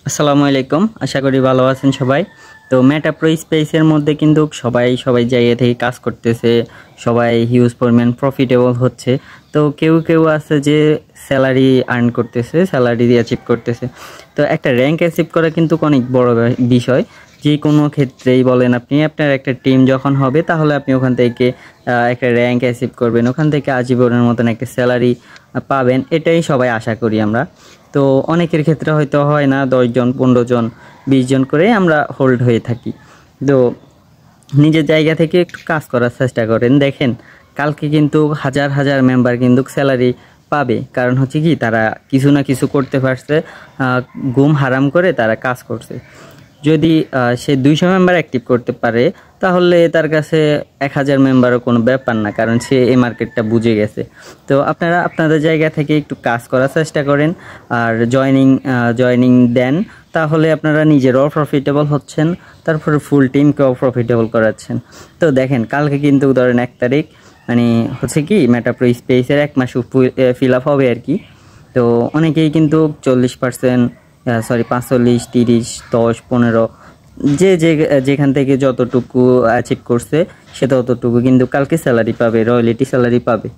আসসালামু আলাইকুম, আশা করি ভালো আছেন সবাই। তো মেটা প্রো স্পেসের মধ্যে কিন্তু সবাই জায়গা থেকে কাজ করতেছে, সবাই হিউজ পরিমাণ প্রফিটেবল হচ্ছে। তো কেউ আছে যে স্যালারি আর্ন করতেছে, স্যালারি দিয়ে অ্যাচিভ করতেছে। তো একটা র্যাঙ্ক অ্যাচিভ করা কিন্তু অনেক বড় বিষয়। যে কোনো ক্ষেত্রেই বলেন, আপনি আপনার একটা টিম যখন হবে তাহলে আপনি ওখান থেকে একটা র্যাঙ্ক অ্যাচিভ করবেন, ওখান থেকে আজীবনের মতন একটা স্যালারি পাবেন, এটাই সবাই আশা করি আমরা। তো অনেকের ক্ষেত্রে হয়তো হয় না, 10 জন 15 জন 20 জন করে আমরা হোল্ড হয়ে থাকি। তো নিজের জায়গা থেকে একটু কাজ করার চেষ্টা করেন। দেখেন কালকে কিন্তু হাজার হাজার মেম্বার কিন্তু স্যালারি পাবে, কারণ হচ্ছে কি তারা কিছু না কিছু করতে পারছে, ঘুম হারাম করে তারা কাজ করছে। যদি সে 200 মেম্বার অ্যাক্টিভ করতে পারে তাহলে তার কাছে 1000 মেম্বারও কোনো ব্যাপার না, কারণ সে এই মার্কেটটা বুঝে গেছে। তো আপনারা আপনাদের জায়গা থেকে একটু কাজ করার চেষ্টা করেন আর জয়নিং দেন, তাহলে আপনারা নিজেরাও প্রফিটেবল হচ্ছেন, তারপরে ফুল টিমকেও প্রফিটেবল করাচ্ছেন। তো দেখেন কালকে কিন্তু ধরেন 1 তারিখ, মানে হচ্ছে কি মেটা প্রো স্পেসের 1 মাস ফিল আপ হবে আর কি। তো অনেকেই কিন্তু 40%, সরি 45, 30, 10, 15 যেখান থেকে যতটুকু অ্যাচিভ করছে সে ততটুকু কিন্তু কালকে স্যালারি পাবে, রয়্যালিটি স্যালারি পাবে।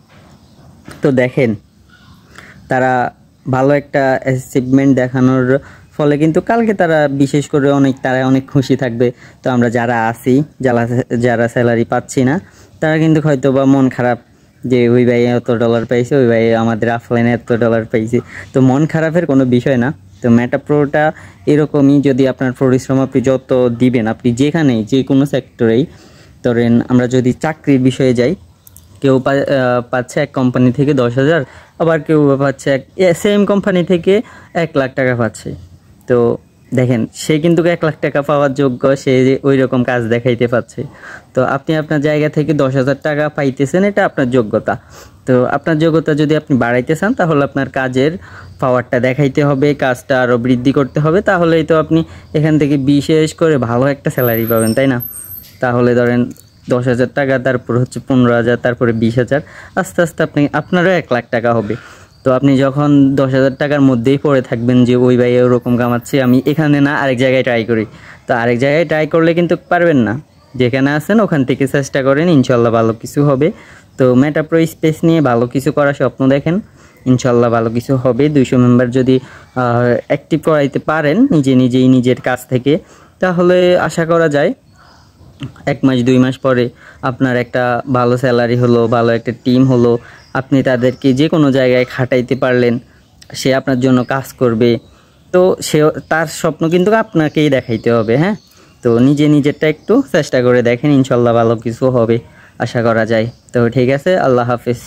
তো দেখেন তারা ভালো একটা অ্যাচিভমেন্ট দেখানোর ফলে কিন্তু কালকে তারা বিশেষ করে তারা অনেক খুশি থাকবে। তো আমরা যারা আছি, যারা স্যালারি পাচ্ছি না, তারা কিন্তু হয়তো বা মন খারাপ যে ওই ভাই এত ডলার পাইছে, ওই ভাই আমাদের অফলাইনে এত ডলার পাইছে। তো মন খারাপের কোনো বিষয় না। তো মেটা প্রোটা এরকমই, যদি আপনার পরিশ্রম আপনি যত দিবেন, আপনি যেখানেই যে কোনো সেক্টরেই, ধরেন আমরা যদি চাকরির বিষয়ে যাই, কেউ পাচ্ছে এক কোম্পানি থেকে 10,000, আবার কেউ পাচ্ছে সেম কোম্পানি থেকে 1 লাখ টাকা পাচ্ছে। তো দেখেন সে কিন্তু 1 লাখ টাকা পাওয়ার যোগ্য, সে ওই রকম কাজ দেখাইতে পারছে। তো আপনি আপনার জায়গা থেকে 10,000 টাকা পাইতেছেন, এটা আপনার যোগ্যতা। তো আপনার যোগ্যতা যদি আপনি বাড়াইতে চান তাহলে আপনার কাজের পাওয়ারটা দেখাইতে হবে, কাজটা আরও বৃদ্ধি করতে হবে, তাহলেই তো আপনি এখান থেকে বিশেষ করে ভালো একটা স্যালারি পাবেন, তাই না? তাহলে ধরেন 10,000 টাকা, তারপর হচ্ছে 15,000, তারপরে 20,000, আস্তে আস্তে আপনারও 1 লাখ টাকা হবে। তো আপনি যখন 10,000 টাকার মধ্যেই পড়ে থাকবেন যে ওই ভাই ওরকম কামাচ্ছে, আমি এখানে না আরেক জায়গায় ট্রাই করি, তো আরেক জায়গায় ট্রাই করলে কিন্তু পারবেন না। যেখানে আছেন ওখান থেকে চেষ্টা করেন, ইনশাল্লাহ ভালো কিছু হবে। তো মেটা প্রো স্পেস নিয়ে ভালো কিছু করার স্বপ্ন দেখেন, ইনশাল্লাহ ভালো কিছু হবে। 200 মেম্বার যদি অ্যাক্টিভ করাইতে পারেন নিজের কাছ থেকে, তাহলে আশা করা যায় 1 মাস 2 মাস পরে আপনার একটা ভালো স্যালারি হলো, ভালো একটা টিম হলো, আপনি তাদেরকে যে কোনো জায়গায় খাটাইতে পারলেন, সে আপনার জন্য কাজ করবে। তো তার স্বপ্ন কিন্তু আপনাকেই দেখাইতে হবে, হ্যাঁ। তো নিজেরটা একটু চেষ্টা করে দেখেন, ইনশাল্লাহ ভালো কিছু হবে আশা করা যায়। তো ঠিক আছে, আল্লাহ হাফেজ।